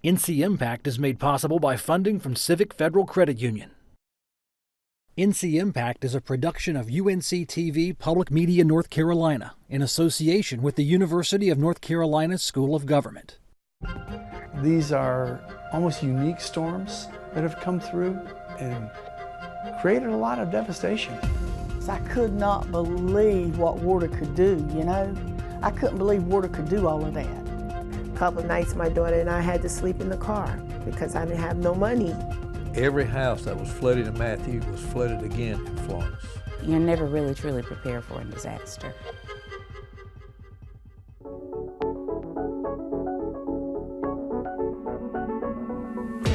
ncIMPACT is made possible by funding from Civic Federal Credit Union. ncIMPACT is a production of UNC-TV Public Media North Carolina in association with the University of North Carolina's School of Government. These are almost unique storms that have come through and created a lot of devastation. I could not believe what water could do, you know? I couldn't believe water could do all of that. A couple of nights my daughter and I had to sleep in the car because I didn't have no money. Every house that was flooded in Matthew was flooded again in Florence. You're never really truly prepared for a disaster.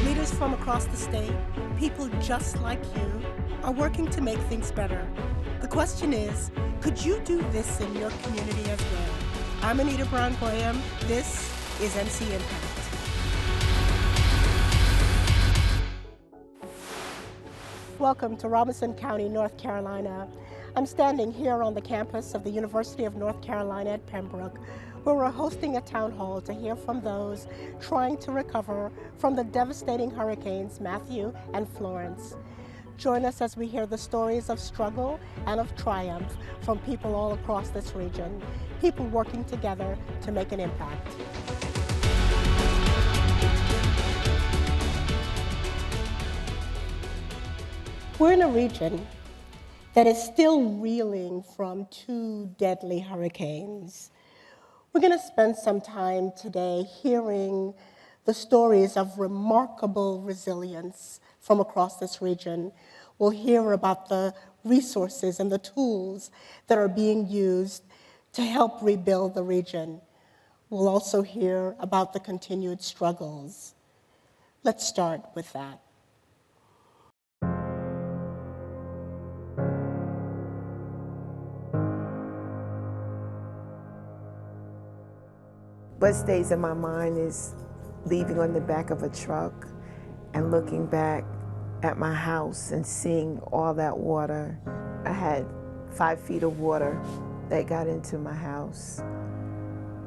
Leaders from across the state, people just like you, are working to make things better. The question is, could you do this in your community as well? I'm Anita Brown-Graham. This is ncIMPACT. Welcome to Lumberton County, North Carolina. I'm standing here on the campus of the University of North Carolina at Pembroke, where we're hosting a town hall to hear from those trying to recover from the devastating hurricanes Matthew and Florence. Join us as we hear the stories of struggle and of triumph from people all across this region, people working together to make an impact. We're in a region that is still reeling from two deadly hurricanes. We're going to spend some time today hearing the stories of remarkable resilience from across this region. We'll hear about the resources and the tools that are being used to help rebuild the region. We'll also hear about the continued struggles. Let's start with that. What stays in my mind is leaving on the back of a truck and looking back at my house and seeing all that water. I had 5 feet of water that got into my house.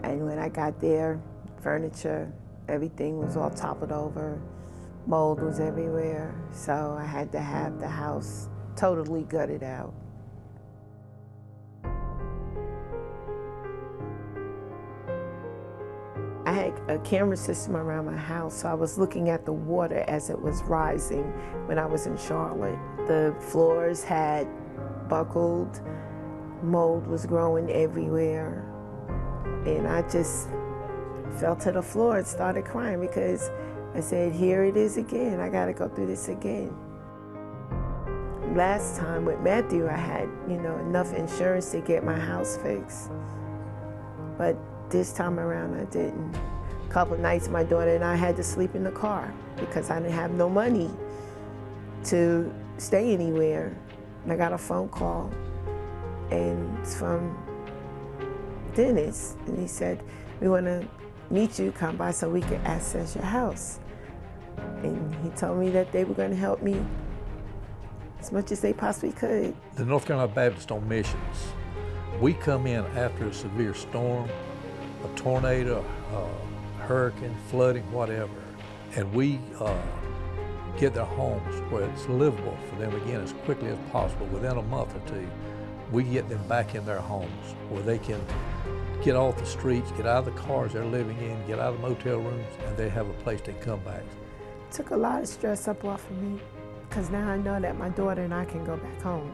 And when I got there, furniture, everything was all toppled over. Mold was everywhere. So I had to have the house totally gutted out. I had a camera system around my house, so I was looking at the water as it was rising when I was in Charlotte. The floors had buckled, mold was growing everywhere, and I just fell to the floor and started crying because I said, here it is again, I gotta go through this again. Last time with Matthew, I had, enough insurance to get my house fixed, but this time around, I didn't. A couple of nights, my daughter and I had to sleep in the car because I didn't have no money to stay anywhere. And I got a phone call, and it's from Dennis, and he said, we want to meet you, come by so we can access your house. And he told me that they were going to help me as much as they possibly could. The North Carolina Baptist on missions, we come in after a severe storm, a tornado, hurricane, flooding, whatever, and we get their homes where it's livable for them again as quickly as possible. Within a month or two, we get them back in their homes where they can get off the streets, get out of the cars they're living in, get out of the motel rooms, and they have a place to come back. It took a lot of stress up off of me because now I know that my daughter and I can go back home.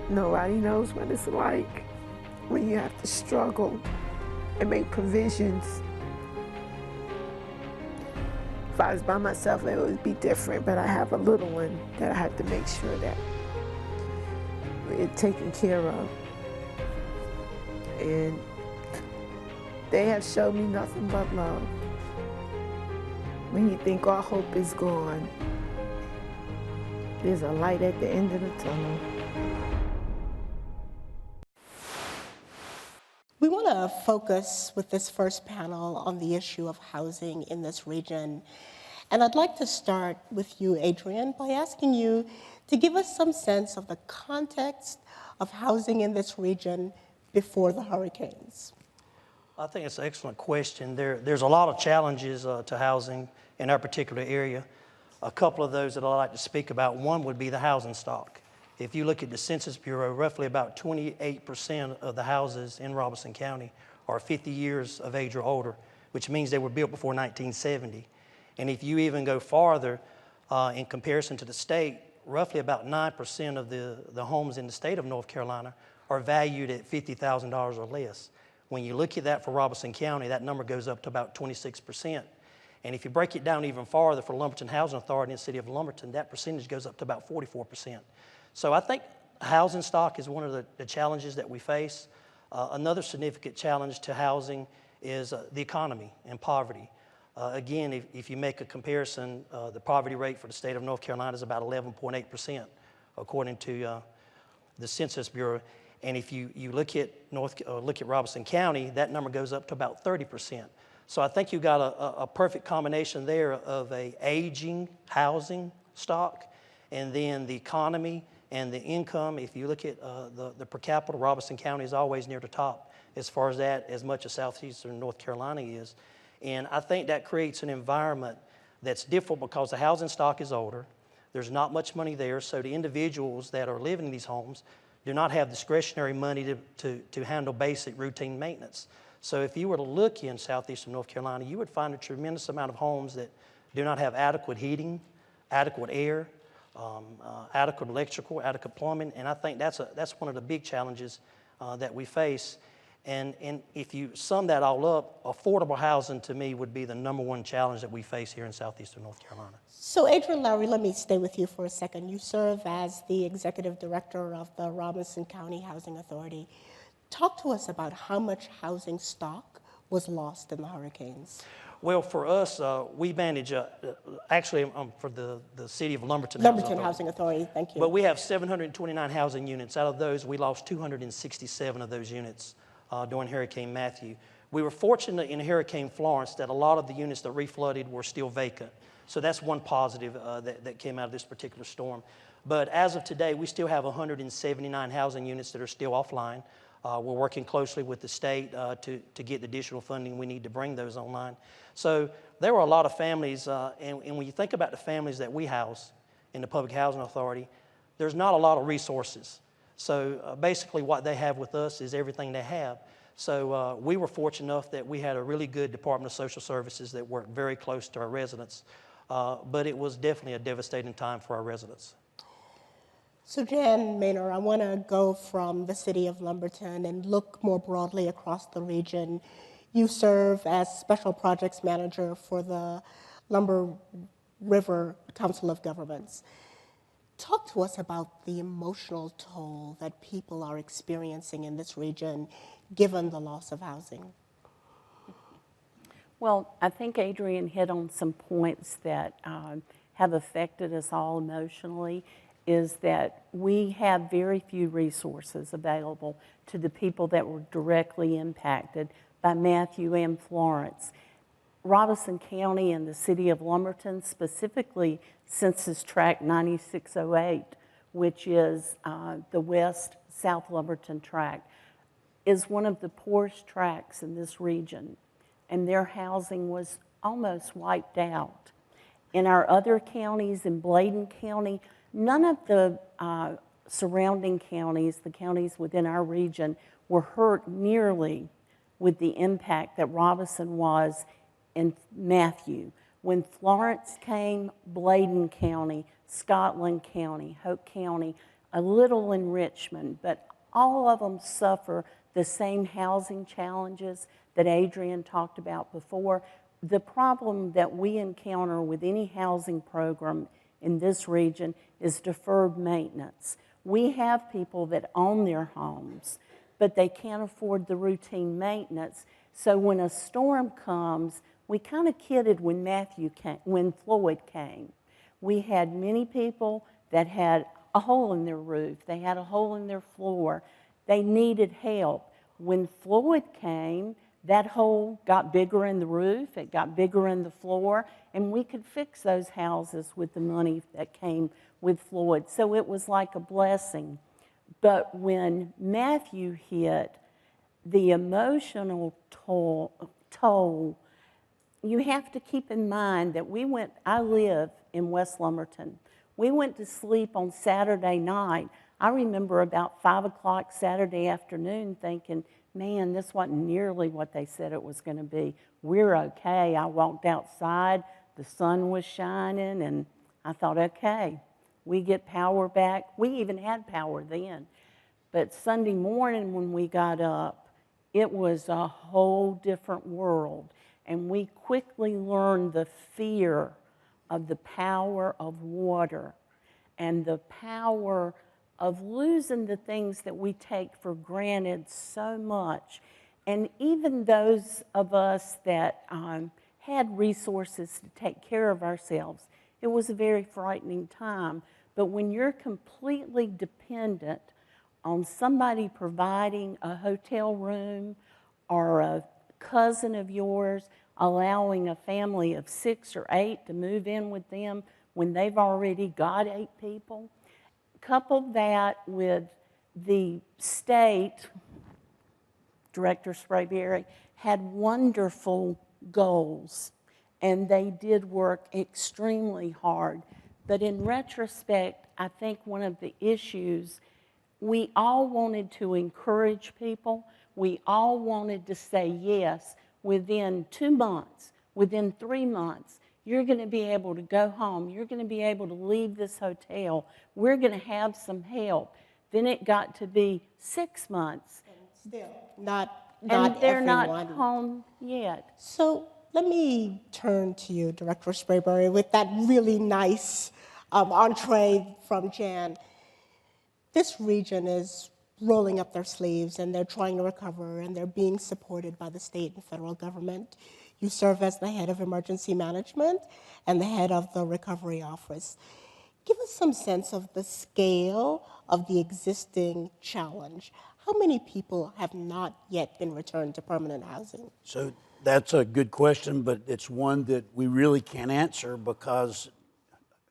Nobody knows what it's like when you have to struggle and make provisions. If I was by myself, it would be different, but I have a little one that I have to make sure that it's taken care of. And they have shown me nothing but love. When you think all hope is gone, there's a light at the end of the tunnel. We want to focus with this first panel on the issue of housing in this region. And I'd like to start with you, Adrian, by asking you to give us some sense of the context of housing in this region before the hurricanes? I think it's an excellent question. There's a lot of challenges to housing in our particular area. A couple of those that I'd like to speak about. One would be the housing stock. If you look at the Census Bureau, roughly about 28% of the houses in Robeson County are 50 years of age or older, which means they were built before 1970. And if you even go farther, in comparison to the state, roughly about 9% of the homes in the state of North Carolina are valued at $50,000 or less. When you look at that for Robeson County, that number goes up to about 26%. And if you break it down even farther for Lumberton Housing Authority in the city of Lumberton, that percentage goes up to about 44%. So I think housing stock is one of the challenges that we face. Another significant challenge to housing is the economy and poverty. Again, if you make a comparison, the poverty rate for the state of North Carolina is about 11.8%, according to the Census Bureau. And if you look at Robeson County, that number goes up to about 30%. So I think you've got a perfect combination there of a aging housing stock, and then the economy and the income. If you look at the per capita, Robeson County is always near the top as far as that, as much as southeastern North Carolina is. And I think that creates an environment that's difficult because the housing stock is older. There's not much money there, so the individuals that are living in these homes do not have discretionary money to handle basic routine maintenance. So if you were to look in southeastern North Carolina, you would find a tremendous amount of homes that do not have adequate heating, adequate air, adequate electrical, adequate plumbing, and I think that's one of the big challenges that we face. And if you sum that all up, affordable housing to me would be the #1 challenge that we face here in southeastern North Carolina. So Adrian Lowry, let me stay with you for a second. You serve as the executive director of the Robeson County Housing Authority. Talk to us about how much housing stock was lost in the hurricanes. Well, for us, we manage, actually for the city of Lumberton Housing Authority, thank you. But we have 729 housing units. Out of those, we lost 267 of those units during Hurricane Matthew. We were fortunate in Hurricane Florence that a lot of the units that reflooded were still vacant. So that's one positive that came out of this particular storm. But as of today, we still have 179 housing units that are still offline. We're working closely with the state to get the additional funding we need to bring those online. So there were a lot of families, and when you think about the families that we house in the Public Housing Authority, there's not a lot of resources. So basically what they have with us is everything they have. So we were fortunate enough that we had a really good Department of Social Services that worked very close to our residents, but it was definitely a devastating time for our residents. So Jan Maynor, I want to go from the city of Lumberton and look more broadly across the region. You serve as Special Projects Manager for the Lumber River Council of Governments. Talk to us about the emotional toll that people are experiencing in this region given the loss of housing. Well, I think Adrian hit on some points that have affected us all emotionally. Is that we have very few resources available to the people that were directly impacted by Matthew and Florence. Robeson County and the city of Lumberton, specifically Census Tract 9608, which is the west-south Lumberton tract, is one of the poorest tracts in this region, and their housing was almost wiped out. In our other counties, in Bladen County, none of the surrounding counties, the counties within our region, were hurt nearly with the impact that Robeson was in Matthew. When Florence came, Bladen County, Scotland County, Hope County, a little in Richmond, but all of them suffer the same housing challenges that Adrian talked about before. The problem that we encounter with any housing program in this region is deferred maintenance. We have people that own their homes, but they can't afford the routine maintenance. So when a storm comes, we kind of kidded when Floyd came. We had many people that had a hole in their roof. They had a hole in their floor. They needed help. When Floyd came, that hole got bigger in the roof, it got bigger in the floor, and we could fix those houses with the money that came with Floyd. So it was like a blessing. But when Matthew hit, the emotional toll, you have to keep in mind that I live in West Lumberton. We went to sleep on Saturday night. I remember about 5 o'clock Saturday afternoon thinking, man, this wasn't nearly what they said it was going to be. We're okay. I walked outside, the sun was shining, and I thought, okay, we get power back. We even had power then. But Sunday morning when we got up, it was a whole different world. And we quickly learned the fear of the power of water and the power of losing the things that we take for granted so much. And even those of us that had resources to take care of ourselves, it was a very frightening time. But when you're completely dependent on somebody providing a hotel room or a cousin of yours allowing a family of 6 or 8 to move in with them when they've already got 8 people, couple that with the state, Director Sprayberry, had wonderful goals, and they did work extremely hard. But in retrospect, I think one of the issues, we all wanted to encourage people. We all wanted to say, yes, within 2 months, within 3 months, you're going to be able to go home. You're going to be able to leave this hotel. We're going to have some help. Then it got to be 6 months. And still, not and they're everyone. not home yet. So let me turn to you, Director Sprayberry, with that really nice entree from Jan. This region is rolling up their sleeves and they're trying to recover and they're being supported by the state and federal government. You serve as the head of emergency management and the head of the recovery office. Give us some sense of the scale of the existing challenge. How many people have not yet been returned to permanent housing? So that's a good question, but it's one that we really can't answer, because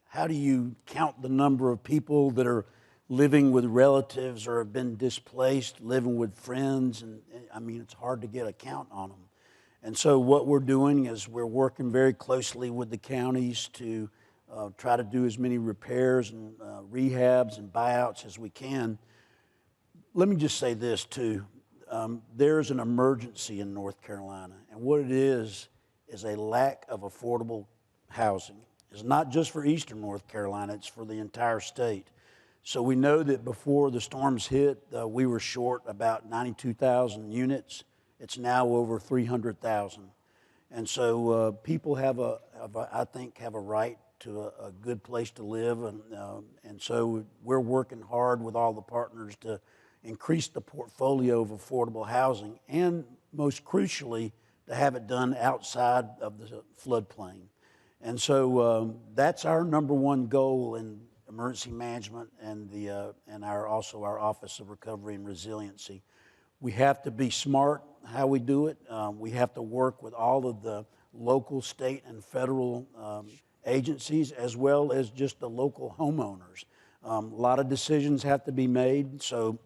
how do you count the number of people that are living with relatives or have been displaced, living with friends? And I mean, it's hard to get a count on them. And so what we're doing is we're working very closely with the counties to try to do as many repairs and rehabs and buyouts as we can. Let me just say this too. There's an emergency in North Carolina, and what it is a lack of affordable housing. It's not just for Eastern North Carolina, it's for the entire state. So we know that before the storms hit, we were short about 92,000 units. It's now over 300,000. And so people I think have a right to a good place to live. And so we're working hard with all the partners to increase the portfolio of affordable housing, and most crucially, to have it done outside of the floodplain. And so that's our number one goal in emergency management and also our Office of Recovery and Resiliency. We have to be smart how we do it. We have to work with all of the local, state, and federal agencies, as well as just the local homeowners. A lot of decisions have to be made. So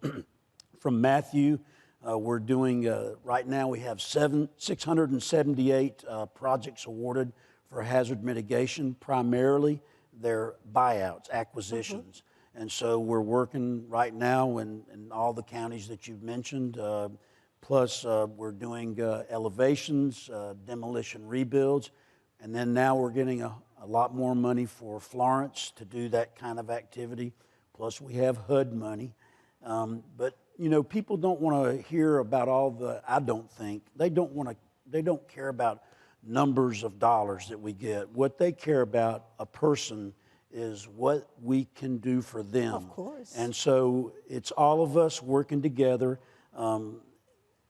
from Matthew, we're doing, right now we have 678 projects awarded for hazard mitigation. Primarily, they're buyouts, acquisitions. And so we're working right now in all the counties that you've mentioned. Plus, we're doing elevations, demolition rebuilds. And then now we're getting a lot more money for Florence to do that kind of activity. Plus, we have HUD money. But, you know, people don't want to hear about all the, I don't think, they don't care about numbers of dollars that we get. What they care about, a person, is what we can do for them. Of course. And so it's all of us working together.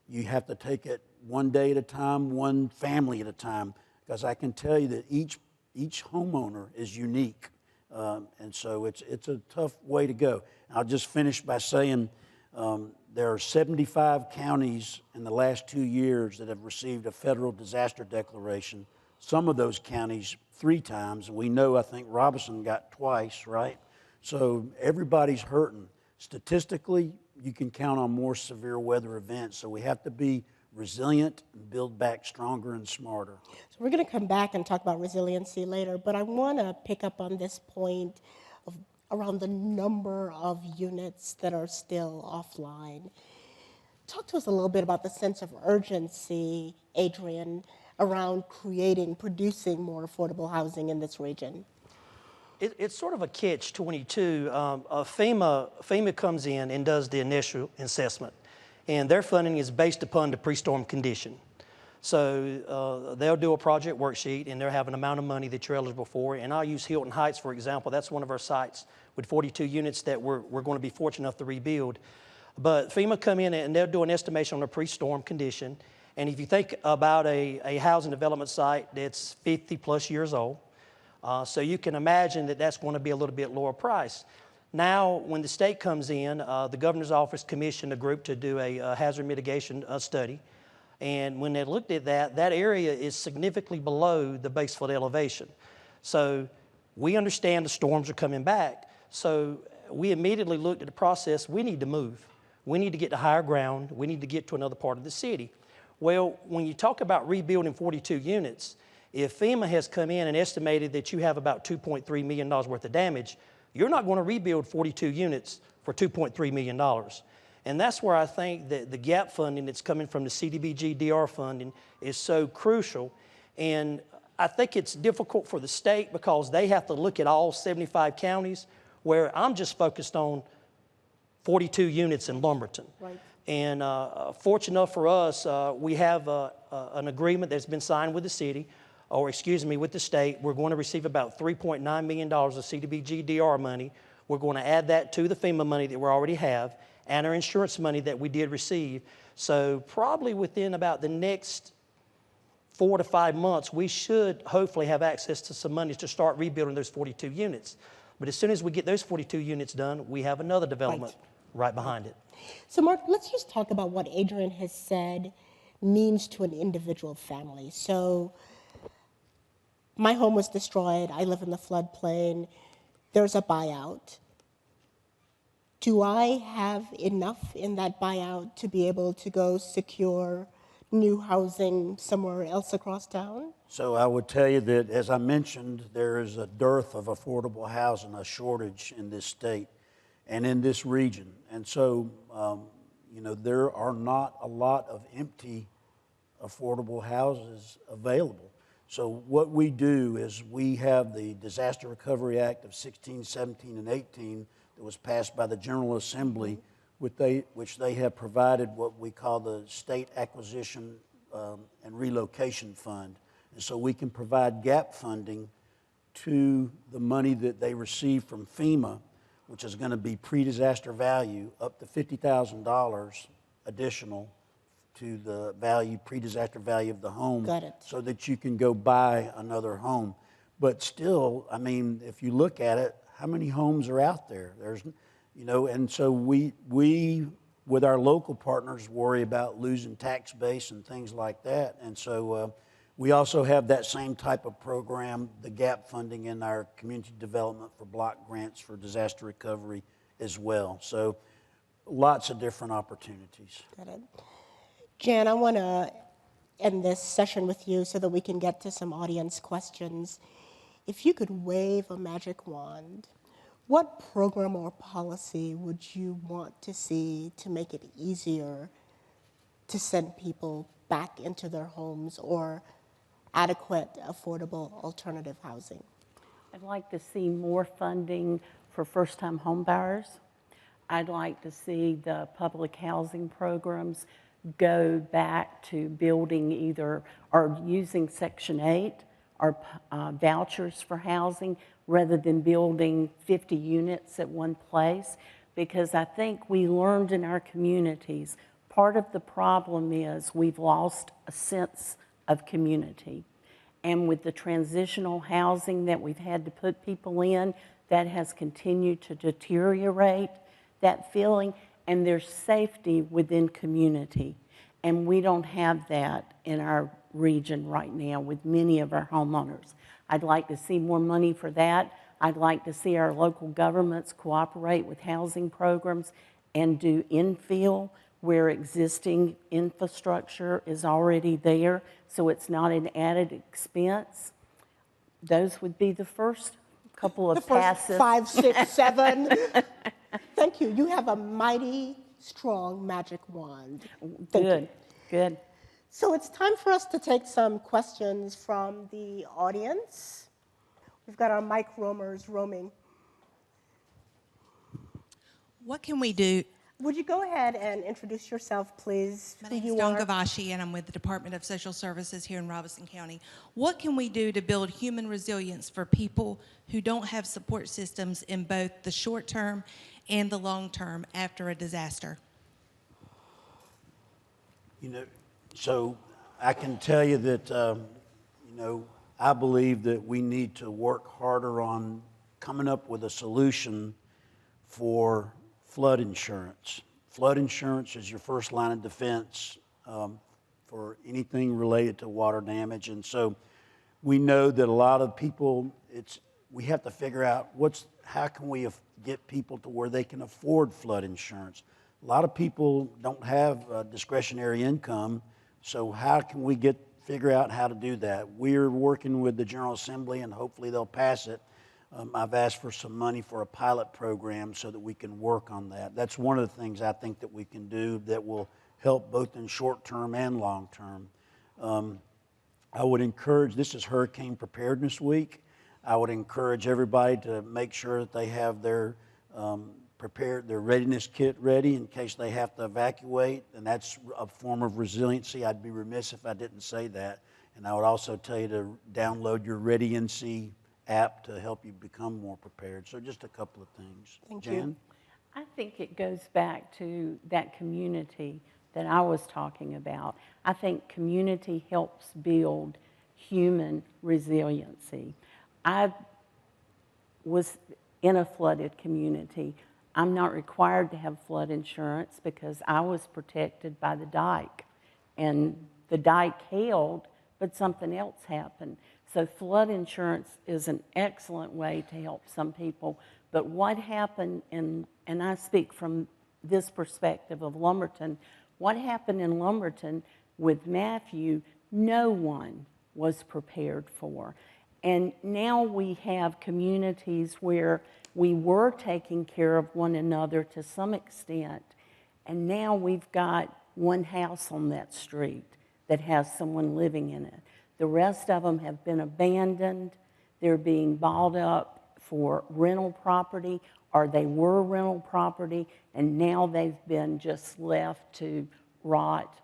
You have to take it one day at a time, one family at a time, because I can tell you that each homeowner is unique. And so it's a tough way to go. I'll just finish by saying there are 75 counties in the last 2 years that have received a federal disaster declaration. Some of those counties 3 times, and we know, I think Robinson got twice, right? So everybody's hurting. Statistically, you can count on more severe weather events. So we have to be resilient and build back stronger and smarter. So we're going to come back and talk about resiliency later, but I want to pick up on this point of around the number of units that are still offline. Talk to us a little bit about the sense of urgency, Adrian, around producing more affordable housing in this region. It's sort of a catch-22. FEMA comes in and does the initial assessment, and their funding is based upon the pre-storm condition. So they'll do a project worksheet, and they'll have an amount of money that you're eligible for. And I'll use Hilton Heights, for example. That's one of our sites with 42 units that we're going to be fortunate enough to rebuild. But FEMA come in and they'll do an estimation on a pre-storm condition. And if you think about a housing development site that's 50 plus years old, so you can imagine that that's going to be a little bit lower price. Now, when the state comes in, the governor's office commissioned a group to do a hazard mitigation study. And when they looked at that, that area is significantly below the base flood elevation. So we understand the storms are coming back. So we immediately looked at the process. We need to move. We need to get to higher ground. We need to get to another part of the city. Well, when you talk about rebuilding 42 units, if FEMA has come in and estimated that you have about $2.3 million worth of damage, you're not going to rebuild 42 units for $2.3 million. And that's where I think that the gap funding that's coming from the CDBG DR funding is so crucial. And I think it's difficult for the state because they have to look at all 75 counties, where I'm just focused on 42 units in Lumberton. Right. And fortunate enough for us, we have an agreement that's been signed with the city, or excuse me, with the state. We're going to receive about $3.9 million of CDBG DR money. We're going to add that to the FEMA money that we already have and our insurance money that we did receive. So probably within about the next 4 to 5 months, we should hopefully have access to some money to start rebuilding those 42 units. But as soon as we get those 42 units done, we have another development right behind it. So Mark, let's just talk about what Adrian has said means to an individual family. So my home was destroyed. I live in the floodplain. There's a buyout. Do I have enough in that buyout to be able to go secure new housing somewhere else across town? So I would tell you that, as I mentioned, there is a dearth of affordable housing, a shortage in this state and in this region. And so, there are not a lot of empty affordable houses available. So what we do is we have the Disaster Recovery Act of 16, 17, and 18 that was passed by the General Assembly, which they have provided what we call the State Acquisition and Relocation Fund. And so we can provide gap funding to the money that they receive from FEMA, which is going to be pre-disaster value, up to $50,000 additional to the value, pre-disaster value of the home. Got it. So that you can go buy another home. But still, I mean, if you look at it, how many homes are out there? There's, and so we with our local partners worry about losing tax base and things like that. And so we also have that same type of program, the gap funding in our community development for block grants for disaster recovery as well. So lots of different opportunities. Got it. Jan, I want to end this session with you so that we can get to some audience questions. If you could wave a magic wand, what program or policy would you want to see to make it easier to send people back into their homes or adequate, affordable alternative housing? I'd like to see more funding for first-time home buyers. I'd like to see the public housing programs go back to building either or using Section 8 or vouchers for housing rather than building 50 units at one place, because I think we learned in our communities, part of the problem is we've lost a sense of community. And with the transitional housing that we've had to put people in, that has continued to deteriorate that feeling, and there's safety within community. And we don't have that in our region right now with many of our homeowners. I'd like to see more money for that. I'd like to see our local governments cooperate with housing programs and do infill where existing infrastructure is already there, so it's not an added expense. Those would be the first couple of The first passive. 5, 6, 7. Thank you. You have a mighty strong magic wand. Thank you. Good, good. So it's time for us to take some questions from the audience. We've got our mic roamers roaming. What can we do? Would you go ahead and introduce yourself, please? My who name is you Dawn are? Gavashi, and I'm with the Department of Social Services here in Robeson County. What can we do to build human resilience for people who don't have support systems in both the short term and the long term after a disaster? You know, so I can tell you that, you know, I believe that we need to work harder on coming up with a solution for flood insurance. Flood insurance is your first line of defense for anything related to water damage. And so we know that a lot of people, we have to figure out how can we get people to where they can afford flood insurance. A lot of people don't have discretionary income, so how can we figure out how to do that? We're working with the General Assembly, and hopefully they'll pass it. I've asked for some money for a pilot program so that we can work on that. That's one of the things I think that we can do that will help both in short term and long term. I would encourage, this is Hurricane Preparedness Week, I would encourage everybody to make sure that they have their their readiness kit ready in case they have to evacuate, and that's a form of resiliency. I'd be remiss if I didn't say that. And I would also tell you to download your Ready NC app to help you become more prepared. So just a couple of things. Thank Jan? you. I think it goes back to that community that I was talking about. I think community helps build human resiliency. I was in a flooded community. I'm not required to have flood insurance because I was protected by the dike. And the dike held, but something else happened. So flood insurance is an excellent way to help some people. But what happened and I speak from this perspective of Lumberton, what happened in Lumberton with Matthew, no one was prepared for. And now we have communities where we were taking care of one another to some extent, and now we've got one house on that street that has someone living in it. The rest of them have been abandoned. They're being bought up for rental property, or they were rental property, and now they've been just left to rot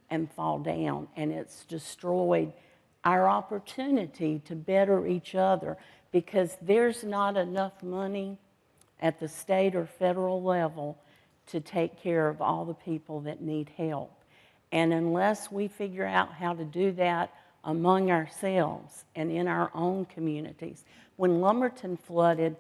and fall down, and it's destroyed our opportunity to better each other, because there's not enough money at the state or federal level to take care of all the people that need help. And unless we figure out how to do that among ourselves and in our own communities. When Lumberton flooded,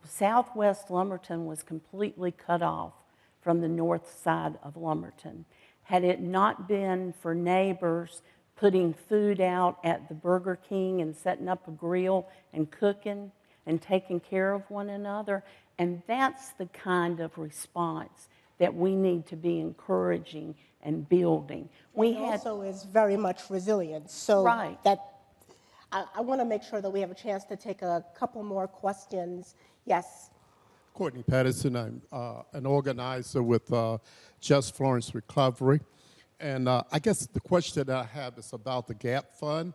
southwest Lumberton was completely cut off from the north side of Lumberton. Had it not been for neighbors putting food out at the Burger King and setting up a grill and cooking and taking care of one another, and that's the kind of response that we need to be encouraging and building. It also is very much resilience. So right. that I want to make sure that we have a chance to take a couple more questions. Yes. Courtney Patterson, I'm an organizer with Just Florence Recovery. And I guess the question that I have is about the GAP Fund.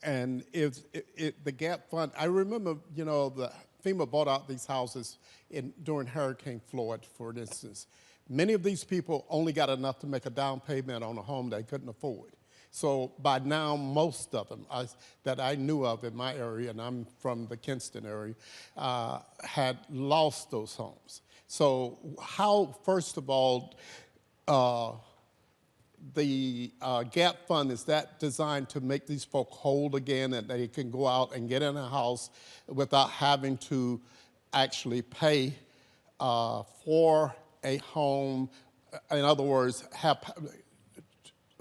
And the GAP Fund, I remember, you know, the FEMA bought out these houses during Hurricane Floyd, for instance. Many of these people only got enough to make a down payment on a home they couldn't afford. So by now, most of them that I knew of in my area, and I'm from the Kinston area, had lost those homes. So how, first of all, the GAP Fund, is that designed to make these folk whole again, and they can go out and get in a house without having to actually pay for a home? In other words,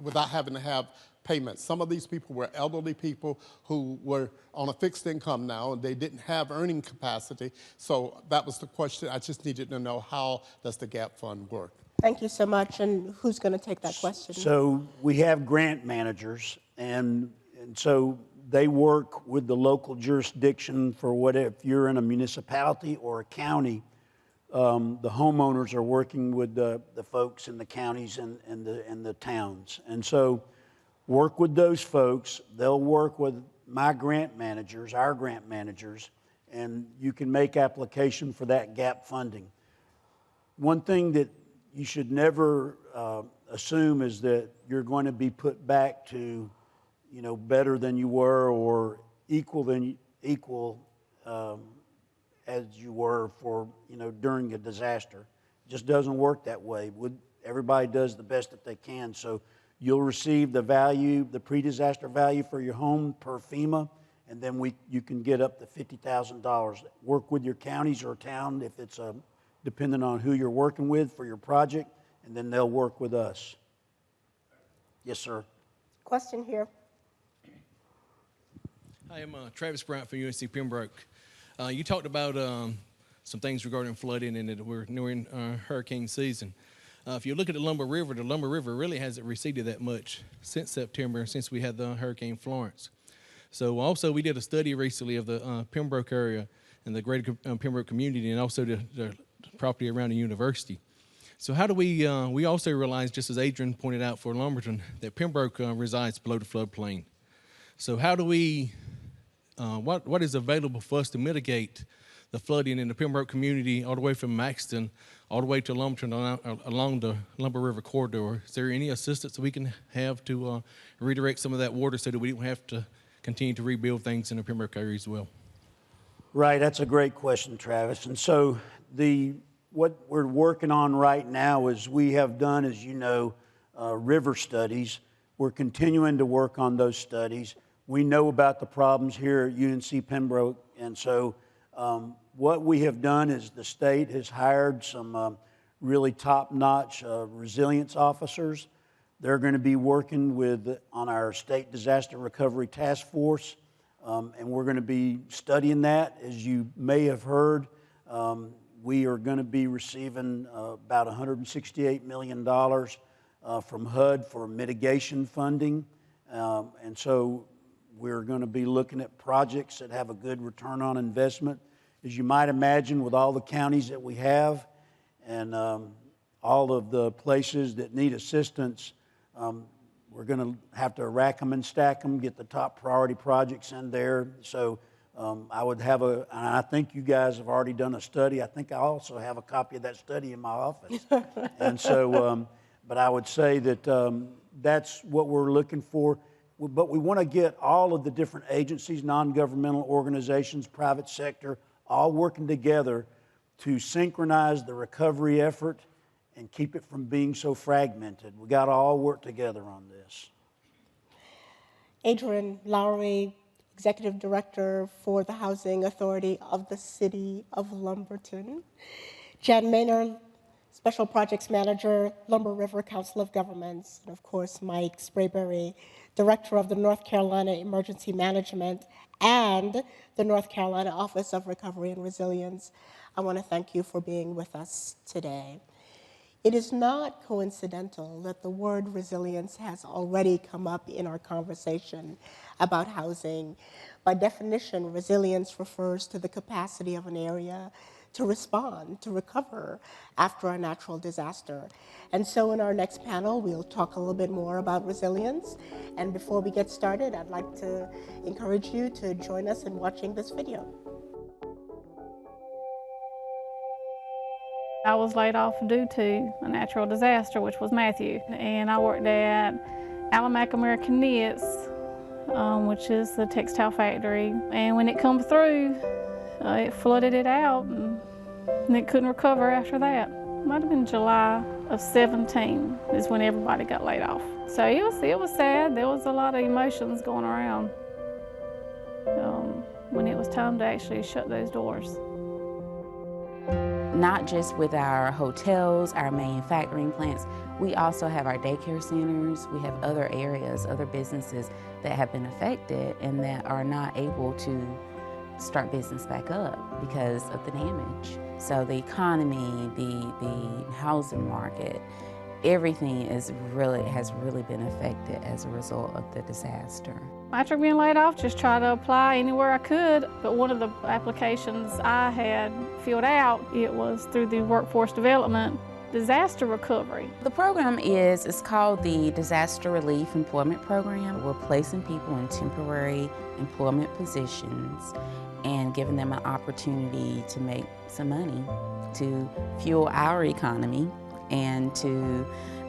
without having to have payments. Some of these people were elderly people who were on a fixed income now, and they didn't have earning capacity. So that was the question. I just needed to know, how does the GAP fund work? Thank you so much. And who's going to take that question? So we have grant managers, and so they work with the local jurisdiction for what, if you're in a municipality or a county, the homeowners are working with the folks in the counties and the towns. And so work with those folks. They'll work with my grant managers, our grant managers, and you can make application for that GAP funding. One thing that you should never assume is that you're going to be put back to, better than you were or equal as you were for, during a disaster. It just doesn't work that way. Everybody does the best that they can. So you'll receive the value, the pre-disaster value for your home per FEMA, and then you can get up to $50,000. Work with your counties or town if it's depending on who you're working with for your project, and then they'll work with us. Yes, sir. Question here. Hi, I'm Travis Bryant from UNC-Pembroke. You talked about some things regarding flooding and that we're in hurricane season. If you look at the Lumber River really hasn't receded that much since September, since we had the Hurricane Florence. So also we did a study recently of the Pembroke area and the greater Pembroke community, and also the property around the university. So how do we also realize, just as Adrian pointed out for Lumberton, that Pembroke resides below the floodplain. So how do we, what is available for us to mitigate the flooding in the Pembroke community all the way from Maxton all the way to Lumberton along the Lumber River corridor? Is there any assistance that we can have to redirect some of that water so that we don't have to continue to rebuild things in the Pembroke area as well? Right, that's a great question, Travis. And so what we're working on right now is we have done, as you know, river studies. We're continuing to work on those studies. We know about the problems here at UNC-Pembroke, and so what we have done is the state has hired some really top-notch resilience officers. They're going to be working on our State Disaster Recovery Task Force, and we're going to be studying that. As you may have heard, we are going to be receiving about $168 million from HUD for mitigation funding, and so we're going to be looking at projects that have a good return on investment. As you might imagine, with all the counties that we have and all of the places that need assistance, we're going to have to rack them and stack them, get the top priority projects in there. So I would have and I think you guys have already done a study. I think I also have a copy of that study in my office. And so, but I would say that that's what we're looking for. But we want to get all of the different agencies, non-governmental organizations, private sector, all working together to synchronize the recovery effort and keep it from being so fragmented. We got to all work together on this. Adrian Lowry, Executive Director for the Housing Authority of the City of Lumberton. Jan Maynard, Special Projects Manager, Lumber River Council of Governments. And of course, Mike Sprayberry, Director of the North Carolina Emergency Management and the North Carolina Office of Recovery and Resilience. I want to thank you for being with us today. It is not coincidental that the word resilience has already come up in our conversation about housing. By definition, resilience refers to the capacity of an area to respond, to recover after a natural disaster. And so in our next panel, we'll talk a little bit more about resilience. And before we get started, I'd like to encourage you to join us in watching this video. I was laid off due to a natural disaster, which was Matthew. And I worked at Alamac American Knits, which is the textile factory. And when it come through, it flooded it out, and it couldn't recover after that. Might have been July of 17 is when everybody got laid off. So it was sad. There was a lot of emotions going around when it was time to actually shut those doors. not just with our hotels, our manufacturing plants, we also have our daycare centers. We have other areas, other businesses that have been affected and that are not able to start business back up because of the damage. So the economy, the housing market, everything has really been affected as a result of the disaster. After being laid off, just try to apply anywhere I could. But one of the applications I had filled out, it was through the Workforce Development Disaster Recovery. The program it's called the Disaster Relief Employment Program. We're placing people in temporary employment positions and giving them an opportunity to make some money to fuel our economy and to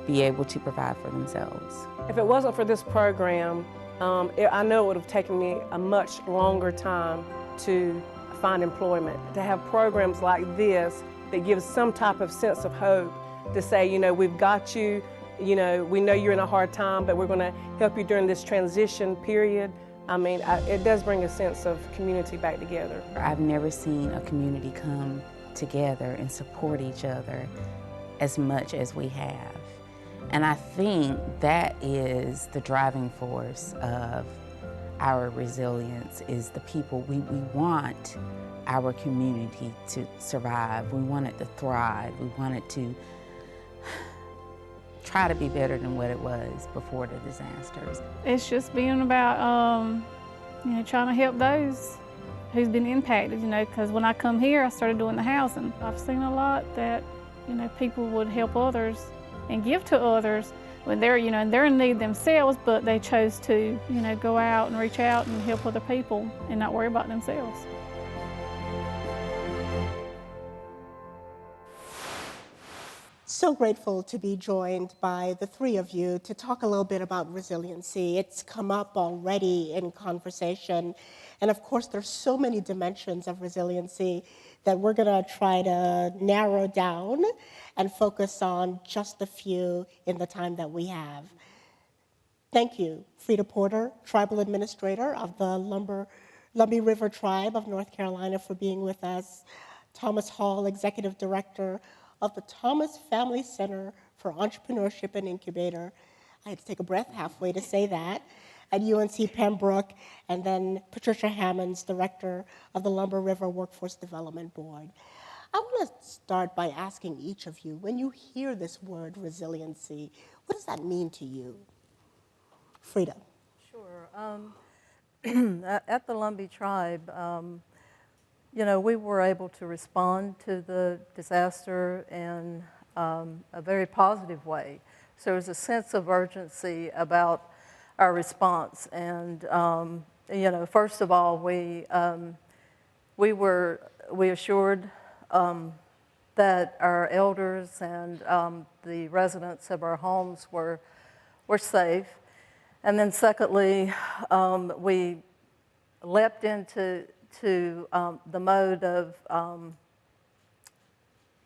be able to provide for themselves. If it wasn't for this program, I know it would have taken me a much longer time to find employment. To have programs like this that gives some type of sense of hope to say, you know, we've got you, you know, we know you're in a hard time, but we're going to help you during this transition period. I mean, it does bring a sense of community back together. I've never seen a community come together and support each other as much as we have. And I think that is the driving force of our resilience, is the people. We want our community to survive. We want it to thrive. We want it to try to be better than what it was before the disasters. It's just being about, you know, trying to help those who's been impacted, you know, because when I come here, I started doing the housing. I've seen a lot that, you know, people would help others and give to others when they're, you know, they're in need themselves, but they chose to, you know, go out and reach out and help other people and not worry about themselves. So grateful to be joined by the three of you to talk a little bit about resiliency. It's come up already in conversation. And of course, there's so many dimensions of resiliency that we're going to try to narrow down and focus on just a few in the time that we have. Thank you, Frida Porter, Tribal Administrator of the Lumbee River Tribe of North Carolina, for being with us. Thomas Hall, Executive Director of the Thomas Family Center for Entrepreneurship and Incubator. I had to take a breath halfway to say that. At UNC-Pembroke, and then Patricia Hammonds, Director of the Lumber River Workforce Development Board. I want to start by asking each of you, when you hear this word resiliency, what does that mean to you? Frida. Sure. At the Lumbee Tribe, you know, we were able to respond to the disaster in a very positive way. So there was a sense of urgency about our response, and you know, first of all, we assured that our elders and the residents of our homes were safe, and then secondly, we leapt into the mode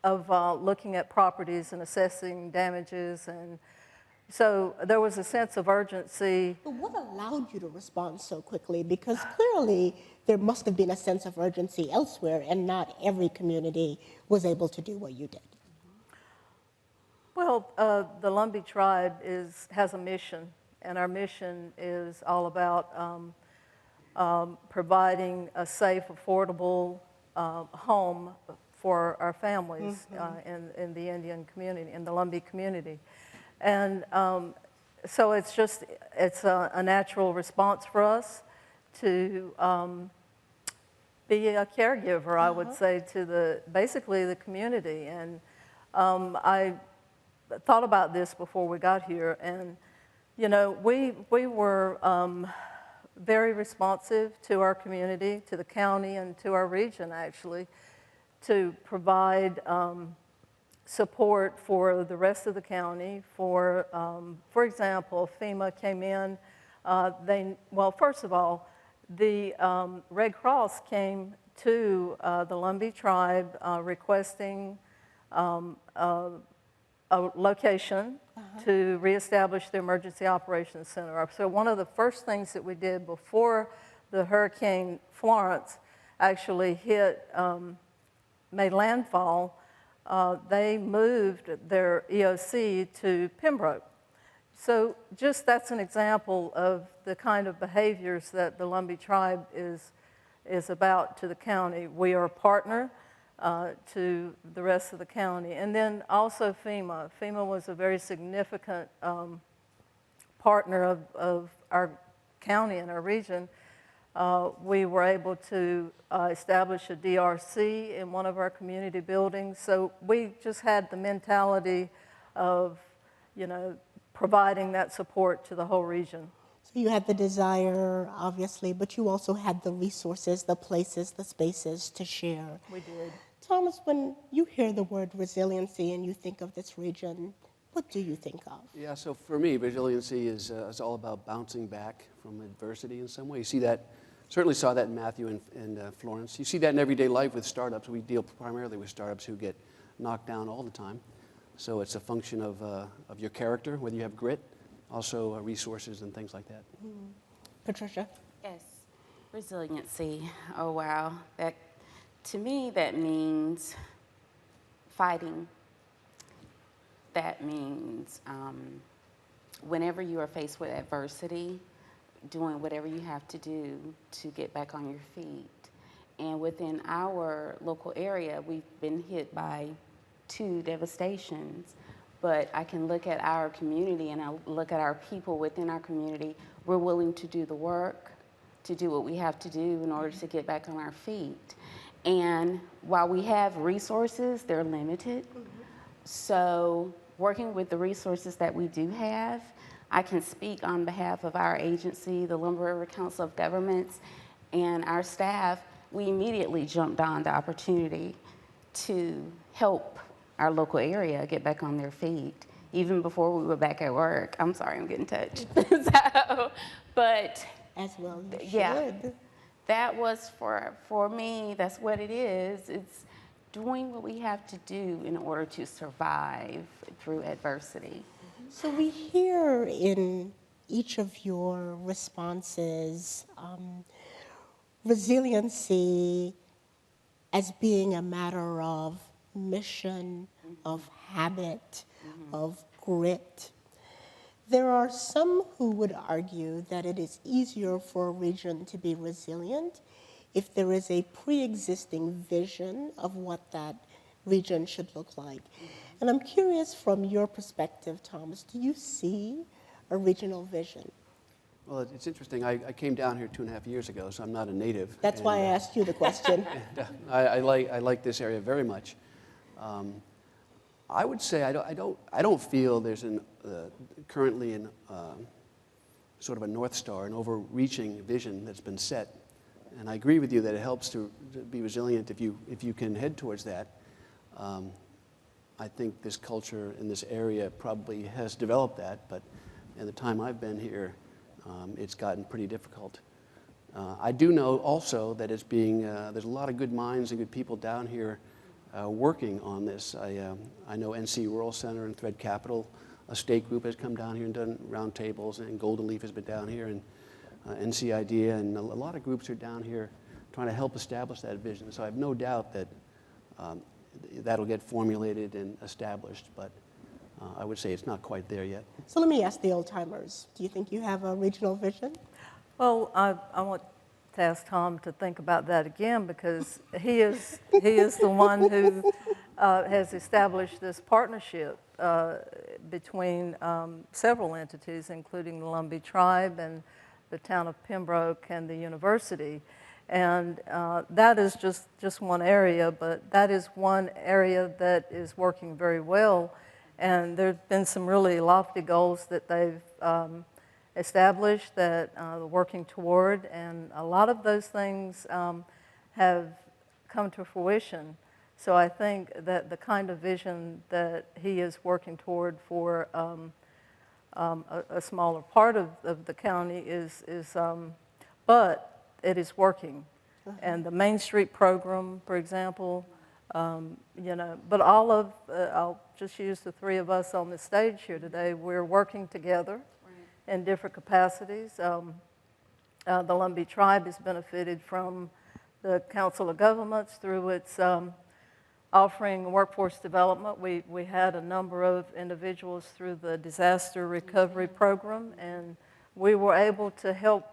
of looking at properties and assessing damages, and so there was a sense of urgency. But what allowed you to respond so quickly? Because clearly there must have been a sense of urgency elsewhere, and not every community was able to do what you did. Well, the Lumbee Tribe has a mission, and our mission is all about providing a safe, affordable home for our families in the Indian community, in the Lumbee community. And so it's a natural response for us to be a caregiver, I would say, to basically the community. And I thought about this before we got here, and you know, we were very responsive to our community, to the county, and to our region, actually, to provide support for the rest of the county. For example, FEMA came in. Well, first of all, the Red Cross came to the Lumbee Tribe requesting a location to reestablish the Emergency Operations Center. So one of the first things that we did before the Hurricane Florence actually made landfall, they moved their EOC to Pembroke. So just that's an example of the kind of behaviors that the Lumbee tribe is about to the county. We are a partner to the rest of the county. And then also FEMA. FEMA was a very significant partner of our county and our region. We were able to establish a DRC in one of our community buildings. So we just had the mentality of, you know, providing that support to the whole region. So you had the desire, obviously, but you also had the resources, the places, the spaces to share. We did. Thomas, when you hear the word resiliency and you think of this region, what do you think of? Yeah, so for me, resiliency is all about bouncing back from adversity in some way. You see that, certainly saw that in Matthew and Florence. You see that in everyday life with startups. We deal primarily with startups who get knocked down all the time. So it's a function of your character, whether you have grit, also resources and things like that. Patricia? Yes, resiliency. Oh, wow. That, to me, that means fighting. That means whenever you are faced with adversity, doing whatever you have to do to get back on your feet. And within our local area, we've been hit by 2 devastations, but I can look at our community and I look at our people within our community. We're willing to do the work, to do what we have to do in order to get back on our feet. And while we have resources, they're limited. So working with the resources that we do have, I can speak on behalf of our agency, the Lumber River Council of Governments, and our staff. We immediately jumped on the opportunity to help our local area get back on their feet, even before we were back at work. I'm sorry, I'm getting touched. But as well, you yeah, should. That was for me, that's what it is. It's doing what we have to do in order to survive through adversity. So we hear in each of your responses resiliency as being a matter of mission, of habit, of grit. There are some who would argue that it is easier for a region to be resilient if there is a pre-existing vision of what that region should look like. And I'm curious from your perspective, Thomas, do you see a regional vision? Well, it's interesting. I came down here 2.5 years ago, so I'm not a native. That's why I asked you the question. I like this area very much. I would say I don't feel there's currently sort of a North Star, an overreaching vision that's been set. And I agree with you that it helps to be resilient if you can head towards that. I think this culture in this area probably has developed that, but in the time I've been here, it's gotten pretty difficult. I do know also that it's there's a lot of good minds and good people down here working on this. I know NC Rural Center and Thread Capital, a state group has come down here and done roundtables, and Golden Leaf has been down here, and NC Idea, and a lot of groups are down here trying to help establish that vision. So I have no doubt that that'll get formulated and established, but I would say it's not quite there yet. So let me ask the old timers, do you think you have a regional vision? Well, I want to ask Tom to think about that again, because he is the one who has established this partnership between several entities, including the Lumbee tribe and the town of Pembroke and the university. And that is just one area, but that is one area that is working very well. And there have been some really lofty goals that they've established that they're working toward, and a lot of those things have come to fruition. So I think that the kind of vision that he is working toward for a smaller part of the county is but it is working. And the Main Street program, for example, you know, but all of, I'll just use the 3 of us on the stage here today, we're working together in different capacities. The Lumbee tribe has benefited from the Council of Governments through its offering workforce development. We had a number of individuals through the disaster recovery program, and we were able to help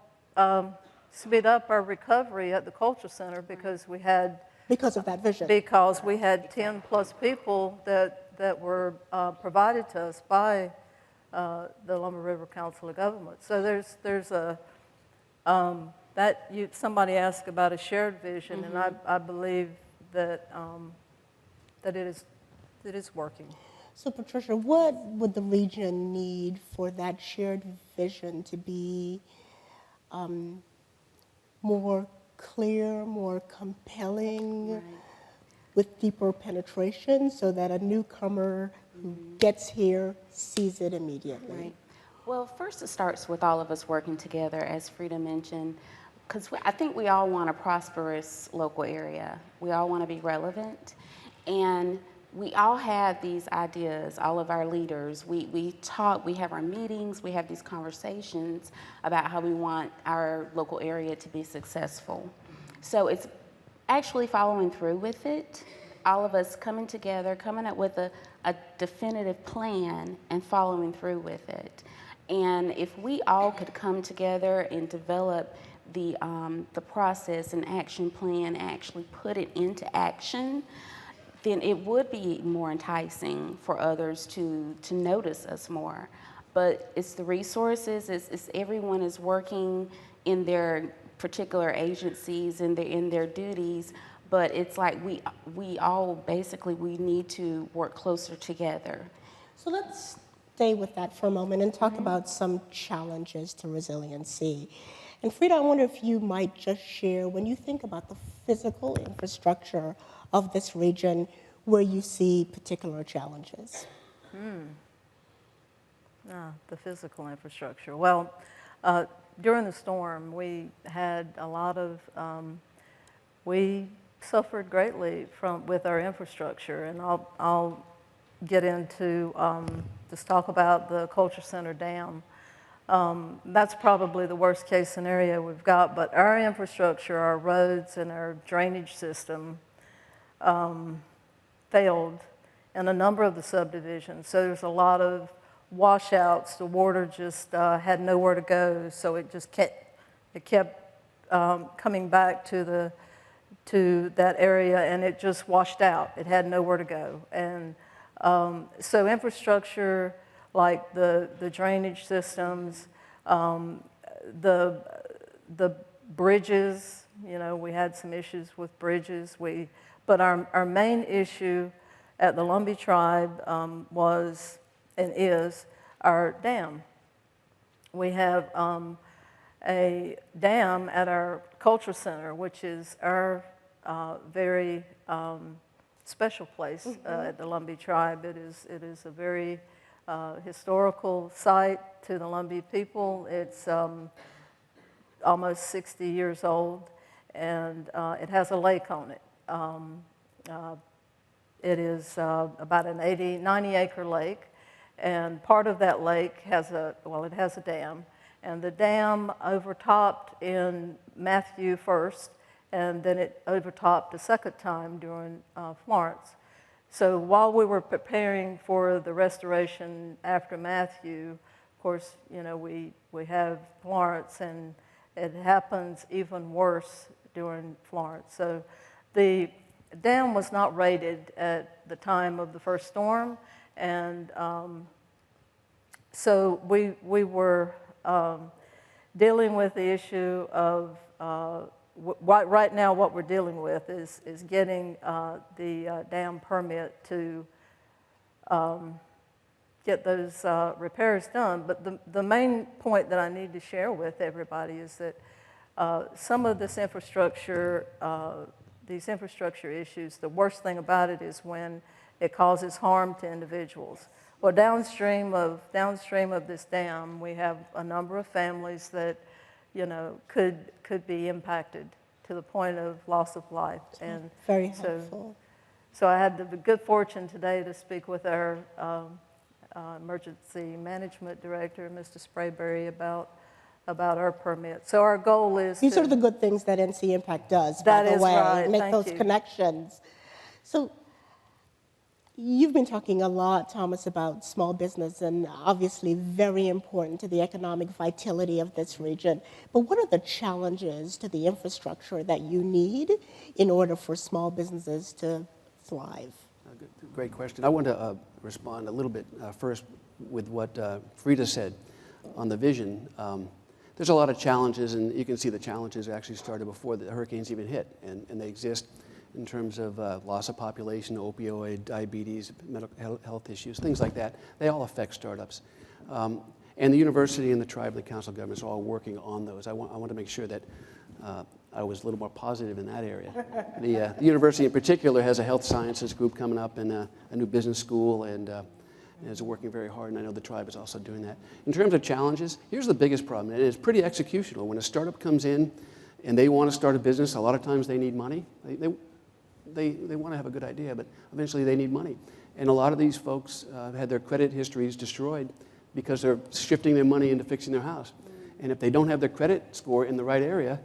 speed up our recovery at the Culture Center because we had... Because of that vision. Because we had 10 plus people that were provided to us by the Lumber River Council of Government. So there's a, somebody asked about a shared vision, and I believe that, that it is working. So Patricia, what would the region need for that shared vision to be more clear, more compelling, with deeper penetration so that a newcomer who gets here sees it immediately? Right. Well, first it starts with all of us working together, as Frida mentioned, because I think we all want a prosperous local area. We all want to be relevant, and we all have these ideas, all of our leaders. We talk, we have our meetings, we have these conversations about how we want our local area to be successful. So it's actually following through with it, all of us coming together, coming up with a definitive plan and following through with it. And if we all could come together and develop the process and action plan, actually put it into action, then it would be more enticing for others to notice us more. But it's the resources, it's everyone is working in their particular agencies and in their duties, but it's like we all basically, we need to work closer together. So let's stay with that for a moment and talk about some challenges to resiliency. And Frida, I wonder if you might just share, when you think about the physical infrastructure of this region, where you see particular challenges. The physical infrastructure. Well, during the storm, we had a lot of, we suffered greatly with our infrastructure, and I'll get into, just talk about the Culture Center Dam. That's probably the worst case scenario we've got, but our infrastructure, our roads and our drainage system failed in a number of the subdivisions. So there's a lot of washouts. The water just had nowhere to go, so it just kept coming back to that area, and it just washed out. It had nowhere to go. And so infrastructure like the drainage systems, the bridges, you know, we had some issues with bridges. But our main issue at the Lumbee Tribe was and is our dam. We have a dam at our Culture Center, which is our very special place at the Lumbee Tribe. It is a very historical site to the Lumbee people. It's almost 60 years old, and it has a lake on it. It is about an 90-acre lake, and part of that lake has it has a dam, and the dam overtopped in Matthew first, and then it overtopped a second time during Florence. So while we were preparing for the restoration after Matthew, of course, you know, we have Florence, and it happens even worse during Florence. So the dam was not rated at the time of the first storm, and so we were dealing with the issue of right now what we're dealing with is getting the dam permit to get those repairs done. But the main point that I need to share with everybody is that some of this infrastructure, these infrastructure issues, the worst thing about it is when it causes harm to individuals. Well, downstream of this dam, we have a number of families that, you know, could be impacted to the point of loss of life. And very helpful. So I had the good fortune today to speak with our emergency management director, Mr. Sprayberry, about our permit. So our goal is These are the good things that ncIMPACT does, by the way, right. make Thank those you. connections. So You've been talking a lot, Thomas, about small business and obviously very important to the economic vitality of this region. But what are the challenges to the infrastructure that you need in order for small businesses to thrive? Great question. I want to respond a little bit first with what Frida said on the vision. There's a lot of challenges, and you can see the challenges actually started before the hurricanes even hit, and they exist in terms of loss of population, opioid, diabetes, mental health issues, things like that. They all affect startups. And the university and the tribe and the council of governments are all working on those. I want to make sure that I was a little more positive in that area. The university in particular has a health sciences group coming up and a new business school, and is working very hard, and I know the tribe is also doing that. In terms of challenges, here's the biggest problem, and it's pretty executional. When a startup comes in and they want to start a business, a lot of times they need money. They want to have a good idea, but eventually they need money. And a lot of these folks had their credit histories destroyed because they're shifting their money into fixing their house. And if they don't have their credit score in the right area,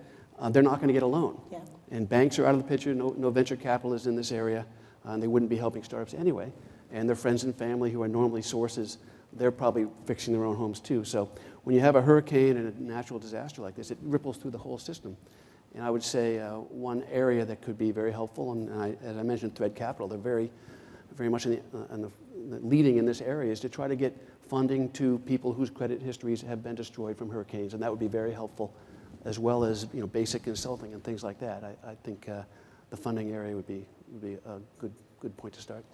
they're not going to get a loan. Yeah. And banks are out of the picture, no venture capitalists in this area, and they wouldn't be helping startups anyway. And their friends and family who are normally sources, they're probably fixing their own homes too. So when you have a hurricane and a natural disaster like this, it ripples through the whole system. And I would say one area that could be very helpful, and as I mentioned, Thread Capital, they're very much in the leading in this area, is to try to get funding to people whose credit histories have been destroyed from hurricanes, and that would be very helpful, as well as basic consulting and things like that. I think the funding area would be a good point to start.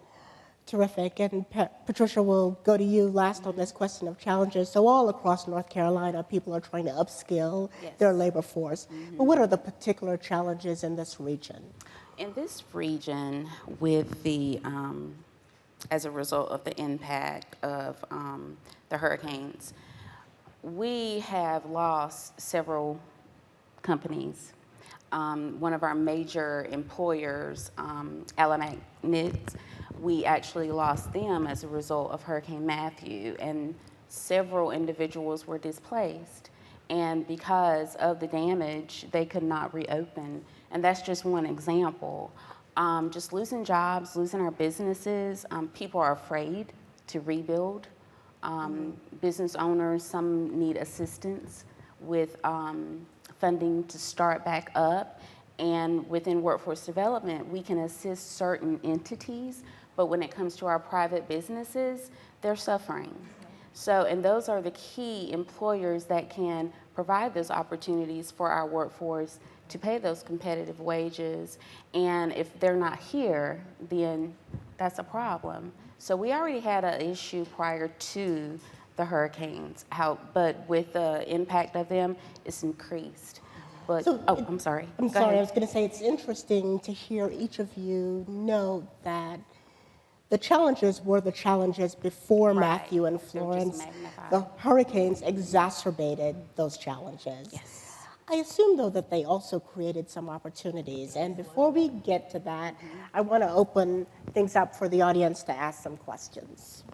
Terrific. And Patricia, will go to you last on this question of challenges. So all across North Carolina, people are trying to upskill their labor force. But what are the particular challenges in this region? In this region, with the, as a result of the impact of the hurricanes, we have lost several companies. One of our major employers, Alamac Knits, we actually lost them as a result of Hurricane Matthew, and several individuals were displaced. And because of the damage, they could not reopen. And that's just one example. Just losing jobs, losing our businesses. People are afraid to rebuild. Business owners, some need assistance with funding to start back up. And within workforce development, we can assist certain entities, but when it comes to our private businesses, they're suffering. So, and those are the key employers that can provide those opportunities for our workforce to pay those competitive wages. And if they're not here, then that's a problem. So we already had an issue prior to the hurricanes, but with the impact of them, it's increased. But, I'm sorry. I'm sorry, I was going to say it's interesting to hear each of you note that the challenges were the challenges before Matthew and Florence. The hurricanes exacerbated those challenges. Yes. I assume, though, that they also created some opportunities. And before we get to that, I want to open things up for the audience to ask some questions.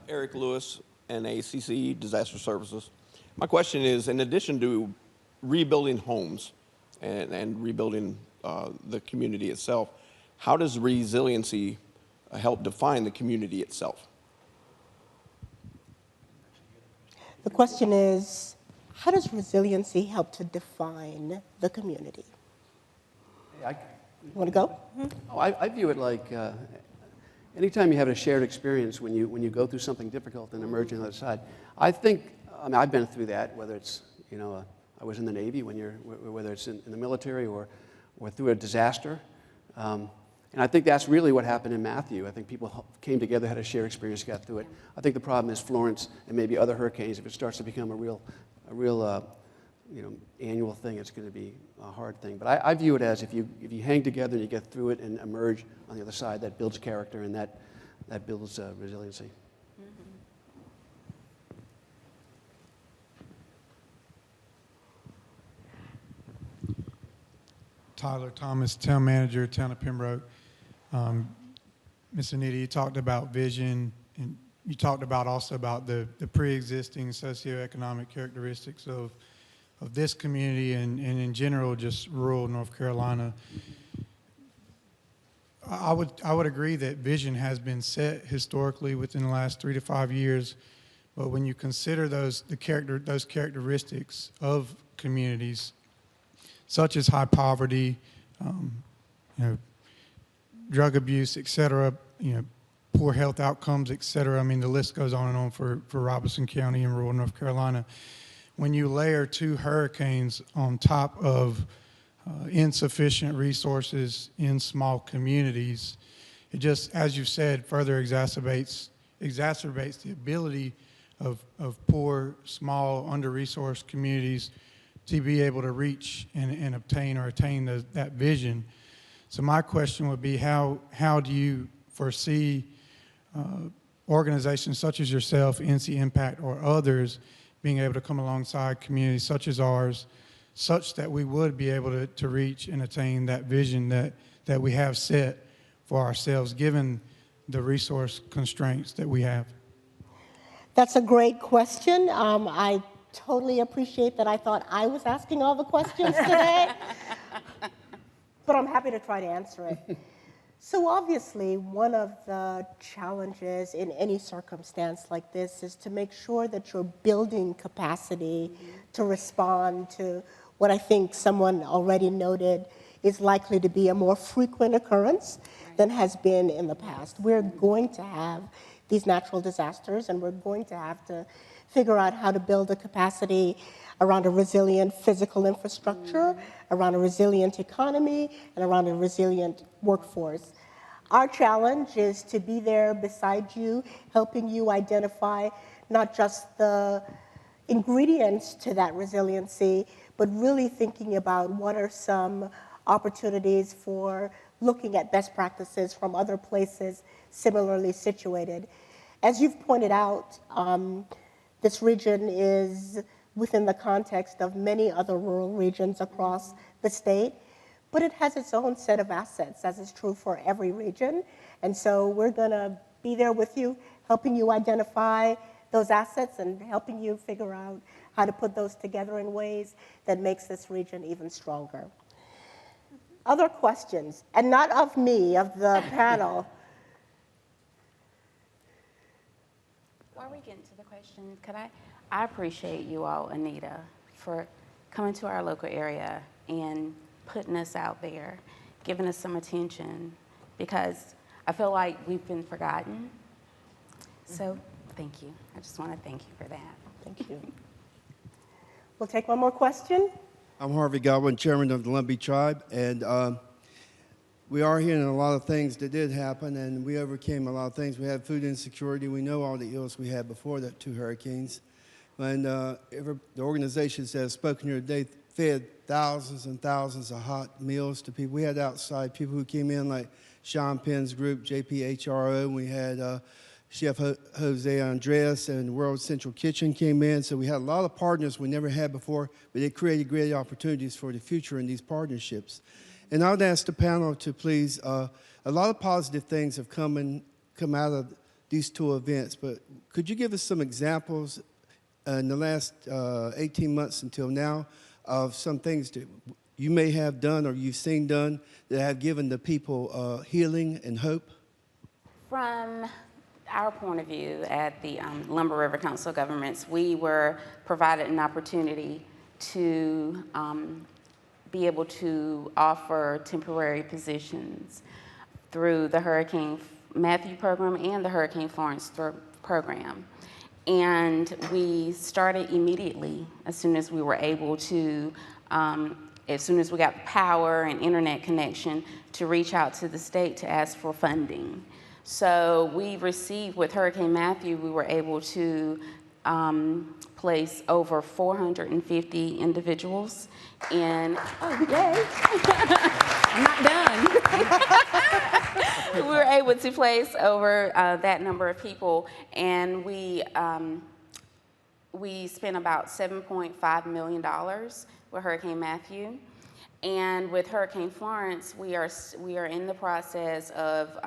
Eric Lewis, NACC Disaster Services. My question is, in addition to rebuilding homes and rebuilding the community itself, how does resiliency help define the community itself? The question is, how does resiliency help to define the community? You want to go? Mm-hmm. Oh, I view it like anytime you have a shared experience when you go through something difficult and emerge on the other side. I think, I've been through that, whether it's, I was in the Navy, whether it's in the military or through a disaster. And I think that's really what happened in Matthew. I think people came together, had a shared experience, got through it. I think the problem is Florence and maybe other hurricanes. If it starts to become a real annual thing, it's going to be a hard thing. But I view it as if you hang together and you get through it and emerge on the other side, that builds character and that builds resiliency. Tyler Thomas, Town Manager, Town of Pembroke. Ms. Anita, you talked about vision and you talked about also about the pre-existing socioeconomic characteristics of this community and in general just rural North Carolina. I would agree that vision has been set historically within the last 3 to 5 years, but when you consider those characteristics of communities, such as high poverty, drug abuse, et cetera, poor health outcomes, et cetera. I mean, the list goes on and on for Robeson County and rural North Carolina. When you layer 2 hurricanes on top of insufficient resources in small communities, it just, as you said, further exacerbates the ability of poor, small, under-resourced communities to be able to reach and obtain or attain that vision. So my question would be, how do you foresee organizations such as yourself, ncIMPACT, or others being able to come alongside communities such as ours, such that we would be able to reach and attain that vision that we have set for ourselves, given the resource constraints that we have? That's a great question. I totally appreciate that. I thought I was asking all the questions today, but I'm happy to try to answer it. So obviously, one of the challenges in any circumstance like this is to make sure that you're building capacity to respond to what I think someone already noted is likely to be a more frequent occurrence than has been in the past. We're going to have these natural disasters, and we're going to have to figure out how to build a capacity around a resilient physical infrastructure, around a resilient economy, and around a resilient workforce. Our challenge is to be there beside you, helping you identify not just the ingredients to that resiliency, but really thinking about what are some opportunities for looking at best practices from other places similarly situated. As you've pointed out, this region is within the context of many other rural regions across the state, but it has its own set of assets, as is true for every region. And so we're gonna be there with you, helping you identify those assets and helping you figure out how to put those together in ways that makes this region even stronger. Other questions, and not of me, of the panel. Before we get into the questions, I appreciate you all, Anita, for coming to our local area and putting us out there, giving us some attention, because I feel like we've been forgotten. So thank you. I just want to thank you for that. Thank you. We'll take one more question. I'm Harvey Godwin, chairman of the Lumbee Tribe, and we are hearing a lot of things that did happen, and we overcame a lot of things. We had food insecurity. We know all the ills we had before the 2 hurricanes. And the organizations that have spoken here today fed thousands and thousands of hot meals to people. We had outside people who came in, like Sean Penn's group, JPHRO. We had Chef Jose Andres and World Central Kitchen came in. So we had a lot of partners we never had before, but it created great opportunities for the future in these partnerships. And I would ask the panel to please, a lot of positive things have come out of these 2 events, but could you give us some examples in the last 18 months until now of some things that you may have done or you've seen done that have given the people healing and hope? From our point of view at the Lumber River Council of Governments, we were provided an opportunity to be able to offer temporary positions through the Hurricane Matthew program and the Hurricane Florence program. And we started immediately as soon as we were able to, as soon as we got power and internet connection, to reach out to the state to ask for funding. So we received, with Hurricane Matthew, we were able to place over 450 individuals in, oh, yay. I'm not done. We were able to place over that number of people, and we spent about $7.5 million with Hurricane Matthew. And with Hurricane Florence, we are in the process of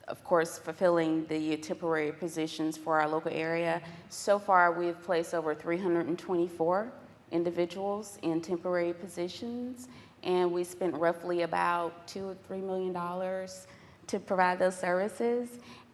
of course, fulfilling the temporary positions for our local area. So far, we've placed over 324 individuals in temporary positions, and we spent roughly about $2 or $3 million to provide those services.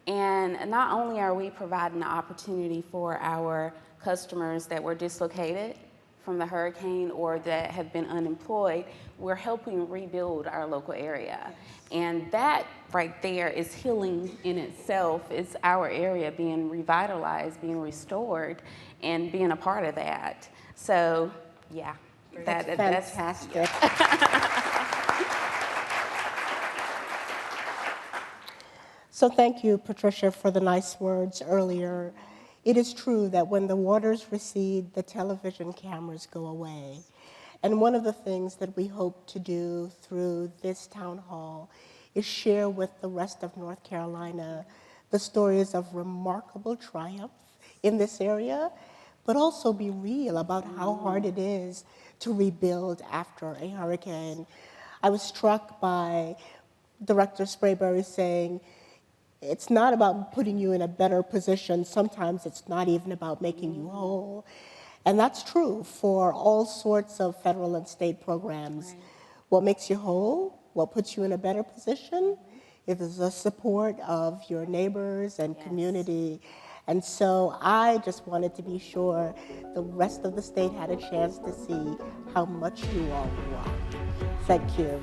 And not only are we providing the opportunity for our customers that were dislocated from the hurricane or that have been unemployed, we're helping rebuild our local area. And that right there is healing in itself. It's our area being revitalized, being restored, and being a part of that. So, yeah. That's fantastic. So thank you, Patricia, for the nice words earlier. It is true that when the waters recede, the television cameras go away. And one of the things that we hope to do through this town hall is share with the rest of North Carolina the stories of remarkable triumph in this area, but also be real about how hard it is to rebuild after a hurricane. I was struck by Director Sprayberry saying, it's not about putting you in a better position. Sometimes it's not even about making you whole. And that's true for all sorts of federal and state programs. Right. What makes you whole, what puts you in a better position, is the support of your neighbors and community. And so I just wanted to be sure the rest of the state had a chance to see how much you all rock. Thank you.